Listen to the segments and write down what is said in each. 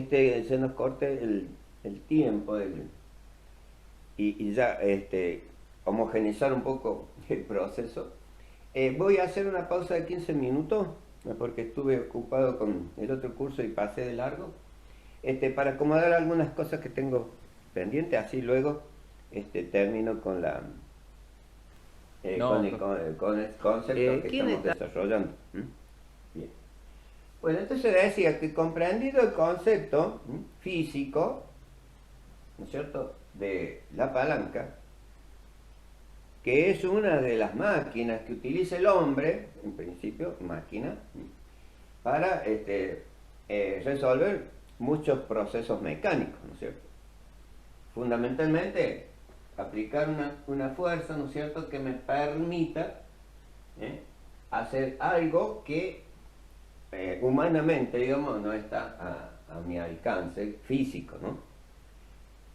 se nos corte el tiempo y ya homogeneizar un poco el proceso. Voy a hacer una pausa de 15 minutos porque estuve ocupado con el otro curso y pasé de largo, para acomodar algunas cosas que tengo pendientes, así luego termino con No, con el concepto que ¿quién estamos está? desarrollando. Bien. Bueno, entonces decía que comprendido el concepto físico, ¿no es cierto?, de la palanca, que es una de las máquinas que utiliza el hombre, en principio, máquina, para resolver muchos procesos mecánicos, ¿no es cierto? Fundamentalmente, aplicar una fuerza, ¿no es cierto?, que me permita hacer algo que humanamente, digamos, no está a mi alcance físico, ¿no?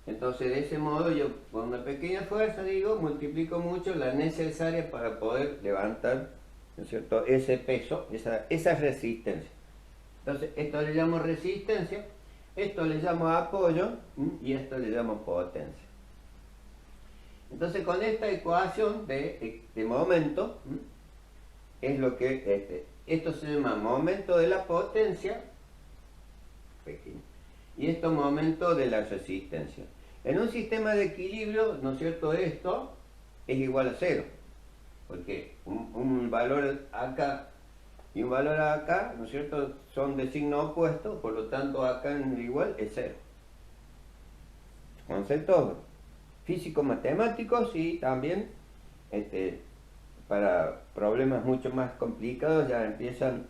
Entonces, de ese modo, yo con una pequeña fuerza, digo, multiplico mucho la necesaria para poder levantar, ¿no es cierto?, ese peso, esa resistencia. Entonces, esto le llamo resistencia, esto le llamo apoyo y esto le llamo potencia. Entonces, con esta ecuación de momento, es lo que esto se llama momento de la potencia, pequeño, y esto momento de la resistencia. En un sistema de equilibrio, ¿no es cierto?, esto es igual a cero, porque un valor acá y un valor acá, ¿no es cierto?, son de signo opuesto, por lo tanto acá en el igual es cero. Conceptos físico-matemáticos y también para problemas mucho más complicados ya empiezan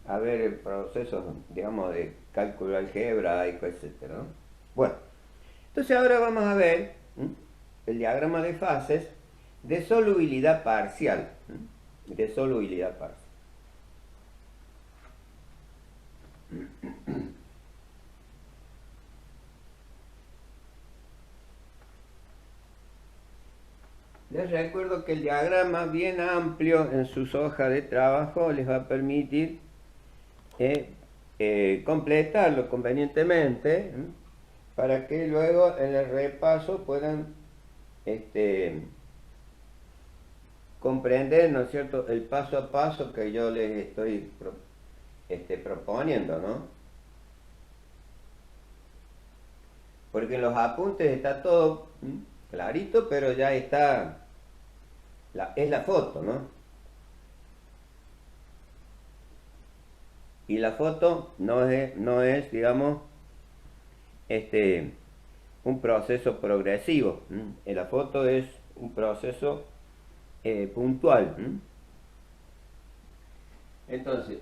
a haber procesos, digamos, de cálculo algebraico, etc., ¿no? Bueno, entonces ahora vamos a ver el diagrama de fases de solubilidad parcial. De solubilidad parcial. Les recuerdo que el diagrama bien amplio en sus hojas de trabajo les va a permitir completarlo convenientemente para que luego en el repaso puedan comprender, ¿no es cierto?, el paso a paso que yo les estoy proponiendo, ¿no? Porque en los apuntes está todo clarito, pero ya está, es la foto, ¿no? Y la foto no es digamos, un proceso progresivo. La foto es un proceso puntual. Entonces,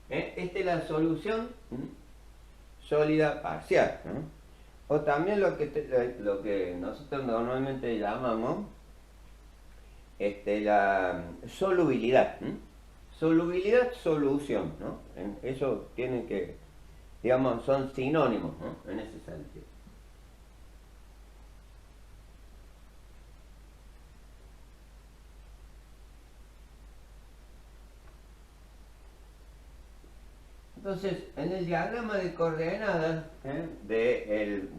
esta es la solución sólida parcial, ¿no? O también lo que nosotros normalmente llamamos la solubilidad. Solubilidad, solución, ¿no? Eso tienen que, digamos, son sinónimos, ¿no?, en ese sentido. Entonces, en el diagrama de coordenadas, del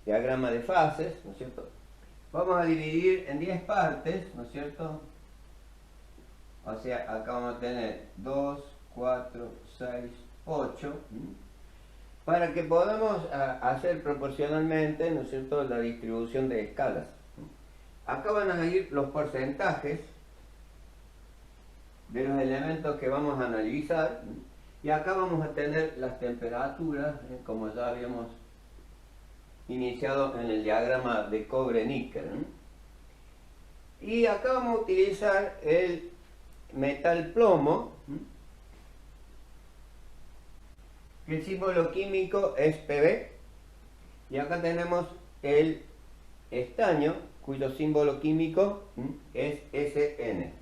diagrama de fases, ¿no es cierto?, vamos a dividir en 10 partes, ¿no es cierto? O sea, acá vamos a tener 2, 4, 6, 8, para que podamos hacer proporcionalmente, ¿no es cierto?, la distribución de escalas. Acá van a ir los porcentajes de los elementos que vamos a analizar, y acá vamos a tener las temperaturas, como ya habíamos iniciado en el diagrama de cobre-níquel. Y acá vamos a utilizar el metal plomo, que el símbolo químico es Pb, y acá tenemos el estaño, cuyo símbolo químico es Sn.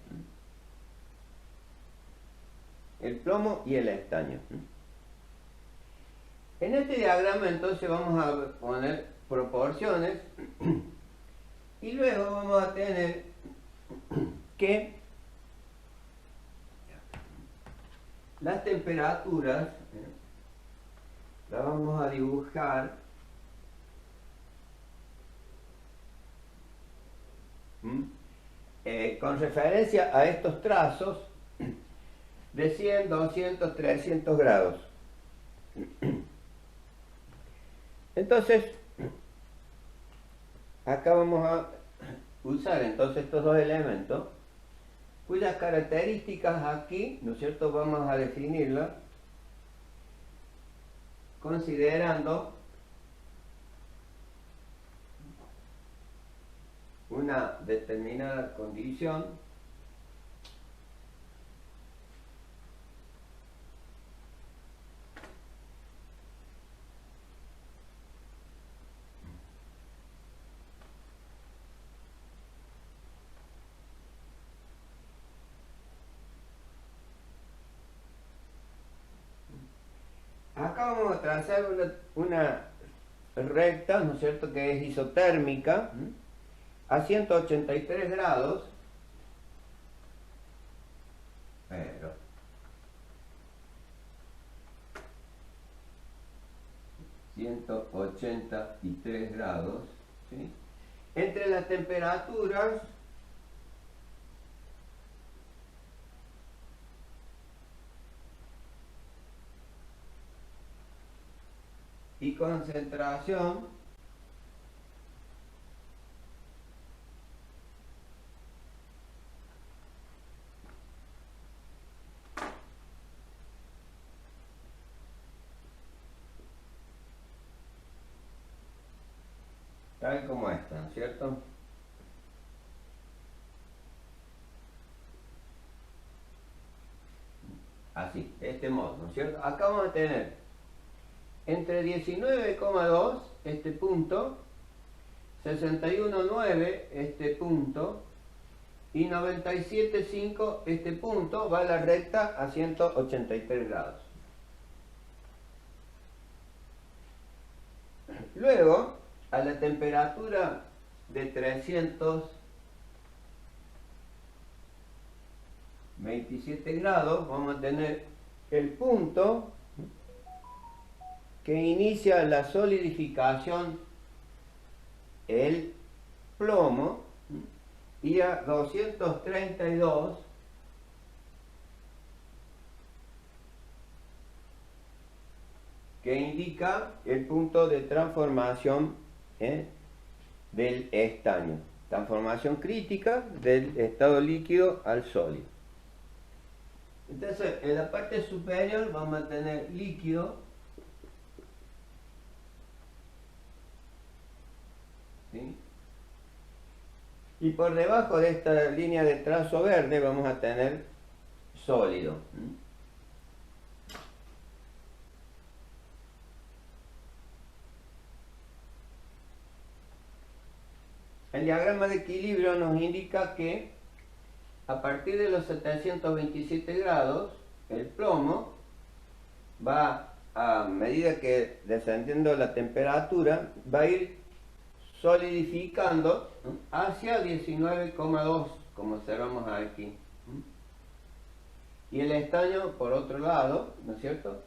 El plomo y el estaño. En este diagrama entonces vamos a poner proporciones y luego vamos a tener que las temperaturas las vamos a dibujar con referencia a estos trazos de 100, 200, 300 grados. Entonces, acá vamos a usar entonces estos dos elementos, cuyas características aquí, ¿no es cierto?, vamos a definirlas considerando una determinada condición acá vamos a trazar una recta, ¿no es cierto?, que es isotérmica a 183 grados, pero 183 grados, ¿sí?, entre las temperaturas y concentración tal como esta, ¿no es cierto? Así, de este modo, ¿no es cierto? Acá vamos a tener entre 19,2 este punto, 61,9 este punto y 97,5 este punto, va a la recta a 183 grados. Luego, a la temperatura de 327 grados, vamos a tener el punto que inicia la solidificación, el plomo, y a 232 que indica el punto de transformación del estaño, transformación crítica del estado líquido al sólido. Entonces, en la parte superior vamos a tener líquido, ¿sí?, y por debajo de esta línea de trazo verde vamos a tener sólido. El diagrama de equilibrio nos indica que a partir de los 727 grados, el plomo va, a medida que descendiendo la temperatura, va a ir solidificando hacia 19,2, como observamos aquí. Y el estaño, por otro lado, ¿no es cierto?,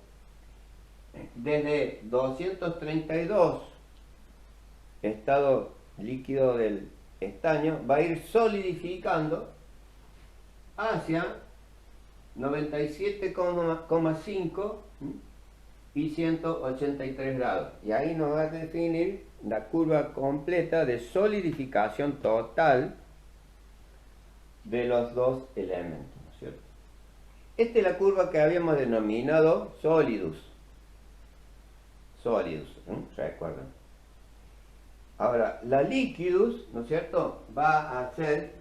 desde 232, estado líquido del estaño, va a ir solidificando hacia 97,5 y 183 grados. Y ahí nos va a definir la curva completa de solidificación total de los dos elementos, ¿no es cierto? Esta es la curva que habíamos denominado solidus. Solidus, ¿no? ¿Recuerdan? Ahora, la liquidus, ¿no es cierto?, va a ser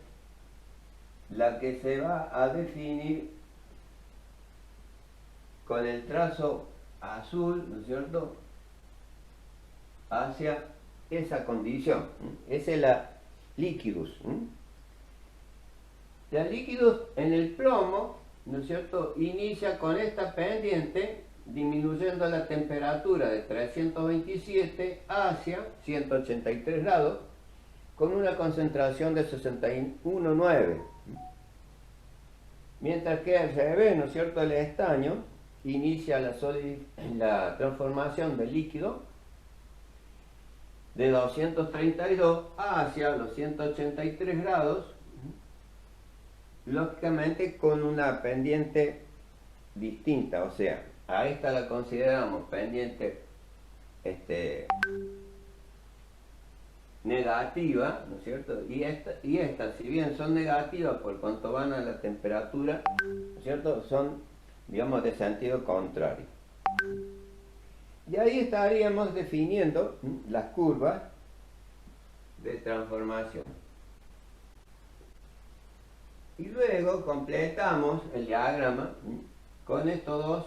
la que se va a definir con el trazo azul, ¿no es cierto?, hacia esa condición. Esa es la liquidus. La liquidus en el plomo, ¿no es cierto?, inicia con esta pendiente disminuyendo la temperatura de 327 hacia 183 grados con una concentración de 61,9. Mientras que al revés, ¿no es cierto?, el estaño inicia la transformación del líquido de 232 hacia los 183 grados, lógicamente con una pendiente distinta, o sea, a esta la consideramos pendiente negativa, ¿no es cierto? Y esta, si bien son negativas por cuanto van a la temperatura, ¿no es cierto?, son, digamos, de sentido contrario. Y ahí estaríamos definiendo las curvas de transformación. Y luego completamos el diagrama con estos dos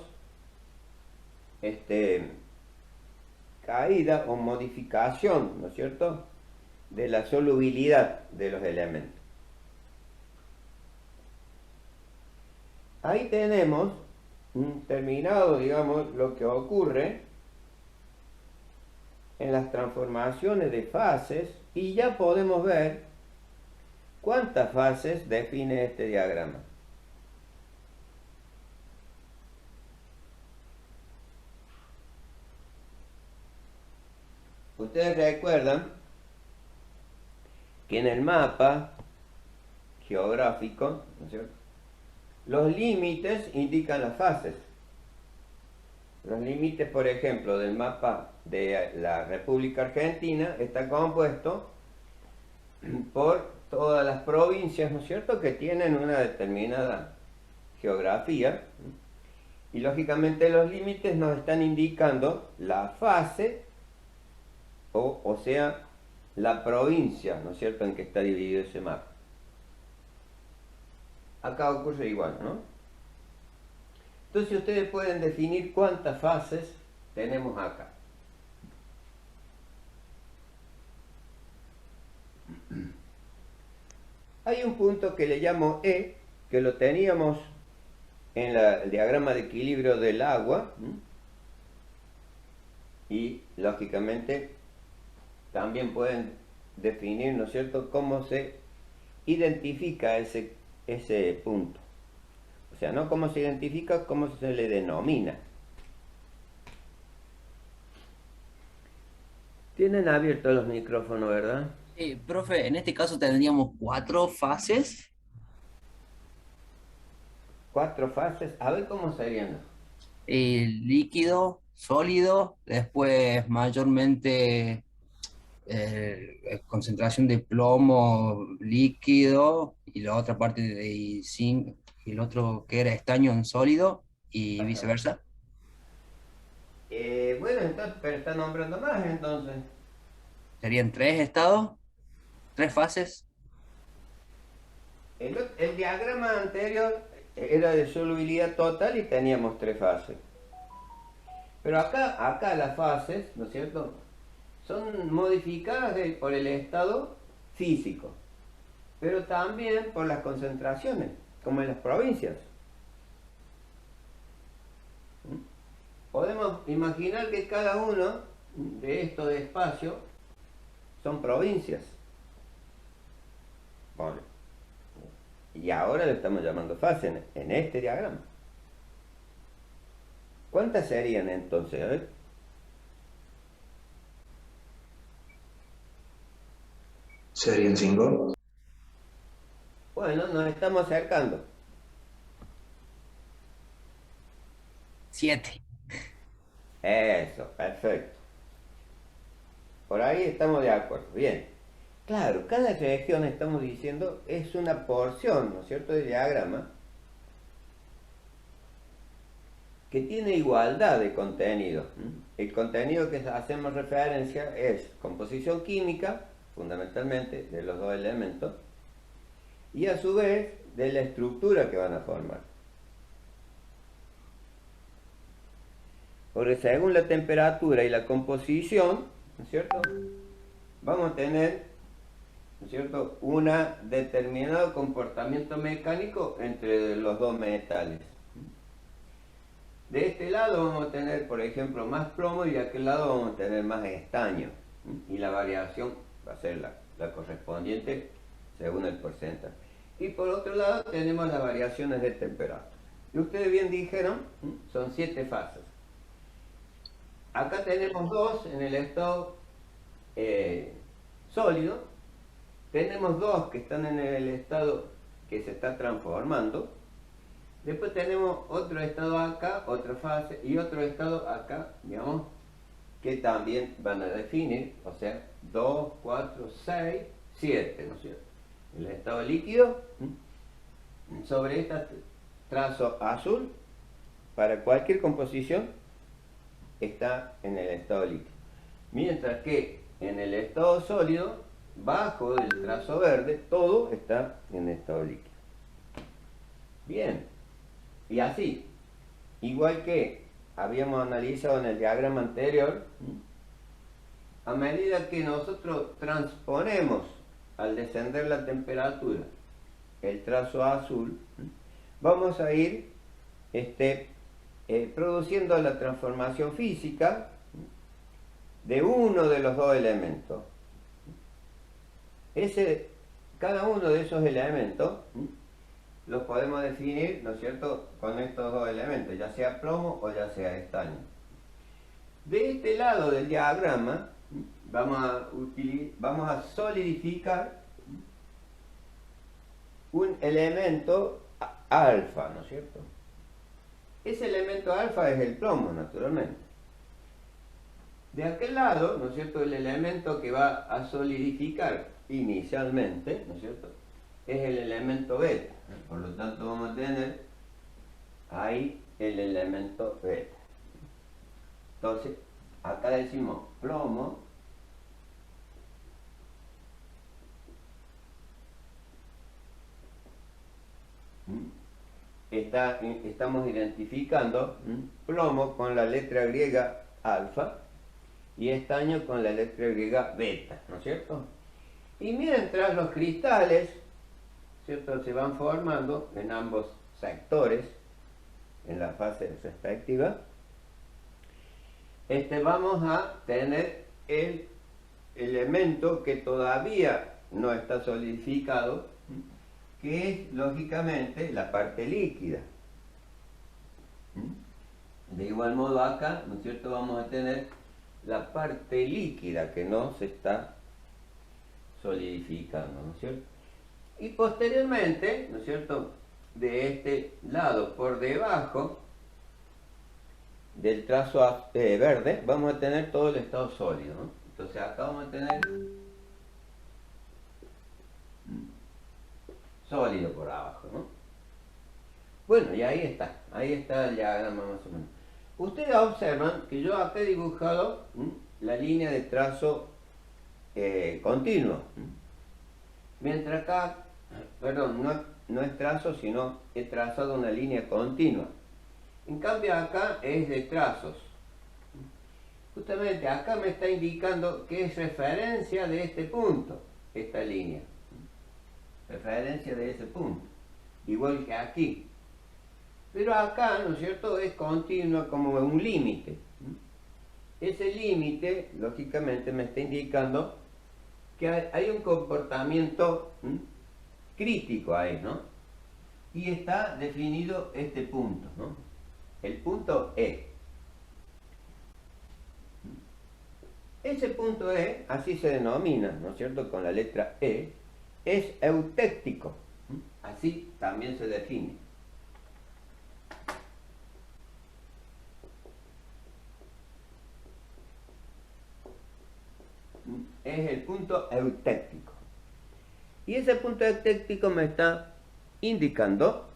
caída o modificación, ¿no es cierto?, de la solubilidad de los elementos. Ahí tenemos terminado, digamos, lo que ocurre en las transformaciones de fases, y ya podemos ver cuántas fases define este diagrama. Ustedes recuerdan que en el mapa geográfico, ¿no es cierto?, los límites indican las fases. Los límites, por ejemplo, del mapa de la República Argentina está compuesto por todas las provincias, ¿no es cierto?, que tienen una determinada geografía, y lógicamente los límites nos están indicando la fase, o sea, la provincia, ¿no es cierto?, en que está dividido ese mapa. Acá ocurre igual, ¿no? Entonces ustedes pueden definir cuántas fases tenemos acá. Hay un punto que le llamo E, que lo teníamos en el diagrama de equilibrio del agua, y lógicamente también pueden definir, ¿no es cierto?, cómo se identifica ese punto. O sea, no cómo se identifica, cómo se le denomina. Tienen abiertos los micrófonos, ¿verdad? Profe, en este caso tendríamos 4 fases. 4 fases. A ver cómo serían. Líquido, sólido, después mayormente concentración de plomo líquido y la otra parte de zinc y el otro que era estaño en sólido y Ajá. viceversa. Bueno, entonces, pero está nombrando más entonces. Serían 3 estados, 3 fases. El diagrama anterior era de solubilidad total y teníamos 3 fases. Pero acá las fases, ¿no es cierto?, son modificadas por el estado físico, pero también por las concentraciones, como en las provincias. Podemos imaginar que cada uno de estos espacios son provincias. Bueno, y ahora le estamos llamando fase en este diagrama. ¿Cuántas serían entonces? A ver. Serían 5. Bueno, nos estamos acercando. 7. Eso, perfecto. Por ahí estamos de acuerdo. Bien. Claro, cada región, estamos diciendo, es una porción, ¿no es cierto?, de diagrama que tiene igualdad de contenido. El contenido que hacemos referencia es composición química, fundamentalmente, de los dos elementos, y a su vez de la estructura que van a formar. Porque según la temperatura y la composición, ¿no es cierto?, vamos a tener, ¿no es cierto?, un determinado comportamiento mecánico entre los dos metales. De este lado vamos a tener, por ejemplo, más plomo y de aquel lado vamos a tener más estaño. Y la variación va a ser la correspondiente según el porcentaje. Y por otro lado tenemos las variaciones de temperatura. Y ustedes bien dijeron, son 7 fases. Acá tenemos 2 en el estado sólido. Tenemos 2 que están en el estado que se está transformando. Después tenemos otro estado acá, otra fase, y otro estado acá, digamos, que también van a definir, o sea, 2, 4, 6, 7, ¿no es cierto? El estado líquido, sobre este trazo azul, para cualquier composición, está en el estado líquido. Mientras que en el estado sólido, bajo el trazo verde, todo está en estado líquido. Bien, y así, igual que habíamos analizado en el diagrama anterior, a medida que nosotros transponemos al descender la temperatura el trazo azul, vamos a ir produciendo la transformación física de uno de los dos elementos. Cada uno de esos elementos los podemos definir, ¿no es cierto?, con estos dos elementos, ya sea plomo o ya sea estaño. De este lado del diagrama vamos a solidificar un elemento alfa, ¿no es cierto? Ese elemento alfa es el plomo, naturalmente. De aquel lado, ¿no es cierto?, el elemento que va a solidificar inicialmente, ¿no es cierto?, es el elemento beta. Por lo tanto vamos a tener ahí el elemento beta. Entonces, acá decimos plomo estamos identificando plomo con la letra griega alfa y estaño con la letra griega beta, ¿no es cierto? Y mientras los cristales, ¿cierto?, se van formando en ambos sectores, en la fase respectiva, vamos a tener el elemento que todavía no está solidificado, que es lógicamente la parte líquida. De igual modo acá, ¿no es cierto?, vamos a tener la parte líquida que no se está solidificando, ¿no es cierto? Y posteriormente, ¿no es cierto?, de este lado por debajo del trazo verde, vamos a tener todo el estado sólido, ¿no? Entonces acá vamos a tener sólido por abajo, ¿no? Bueno, y ahí está el diagrama más o menos. Ustedes observan que yo acá he dibujado la línea de trazo continuo. Mientras acá, perdón, no es trazo, sino he trazado una línea continua. En cambio acá es de trazos. Justamente acá me está indicando que es referencia de este punto, esta línea. Referencia de ese punto. Igual que aquí. Pero acá, ¿no es cierto?, es continua como un límite. Ese límite, lógicamente, me está indicando que hay un comportamiento crítico ahí, ¿no? Y está definido este punto, ¿no? El punto E. Ese punto E, así se denomina, ¿no es cierto?, con la letra E, es eutéctico. Así también se define. Es el punto eutéctico. Y ese punto eutéctico me está indicando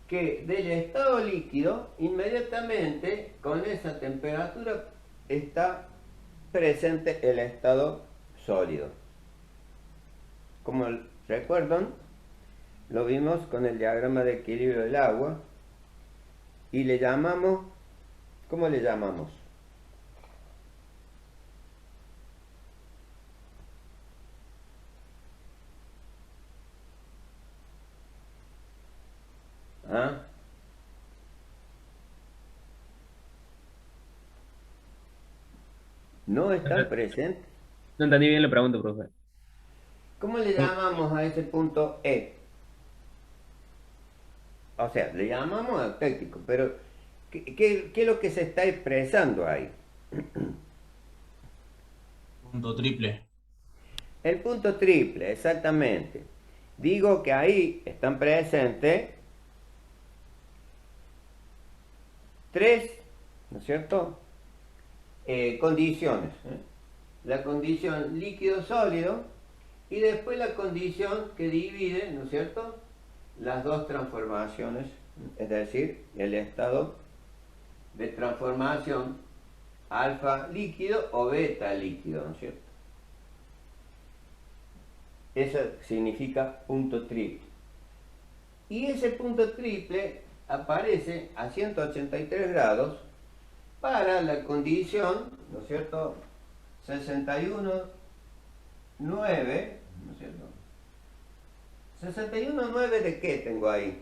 que del estado líquido, inmediatamente con esa temperatura está presente el estado sólido. Como recuerdan, lo vimos con el diagrama de equilibrio del agua y le llamamos, ¿cómo le llamamos? ¿Ah? no están presentes. No entendí bien la pregunta, profe. ¿Cómo le llamamos a ese punto E? O sea, le llamamos eutectico, pero ¿qué es lo que se está expresando ahí? Punto triple. El punto triple, exactamente. Digo que ahí están presentes tres, ¿no es cierto? Condiciones. La condición líquido-sólido y después la condición que divide, ¿no es cierto?, las dos transformaciones, es decir, el estado de transformación alfa líquido o beta líquido, ¿no es cierto? Eso significa punto triple. Y ese punto triple aparece a 183 grados para la condición, ¿no es cierto?, 61,9, ¿no es cierto? 61,9 ¿de qué tengo ahí?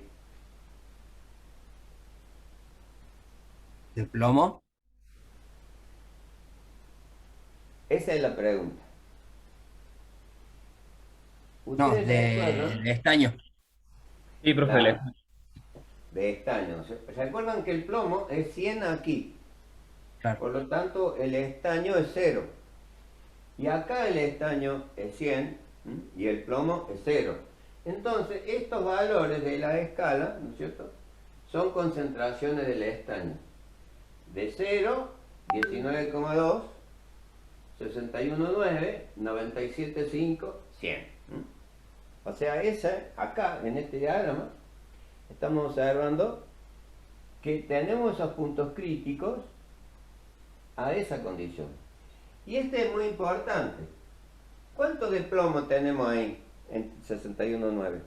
¿De plomo? Esa es la pregunta. No, ¿Ustedes recuerdan? de estaño. Sí, profe, Claro, de estaño. ¿Recuerdan que el plomo es 100 aquí? Claro. Por lo tanto, el estaño es 0. Y acá el estaño es 100 y el plomo es 0. Entonces, estos valores de la escala, ¿no es cierto?, son concentraciones del estaño. De 0, 19,2, 61,9, 97,5, 100. O sea, acá, en este diagrama, estamos observando que tenemos esos puntos críticos a esa condición. Y este es muy importante. ¿Cuánto de plomo tenemos ahí en 61,9?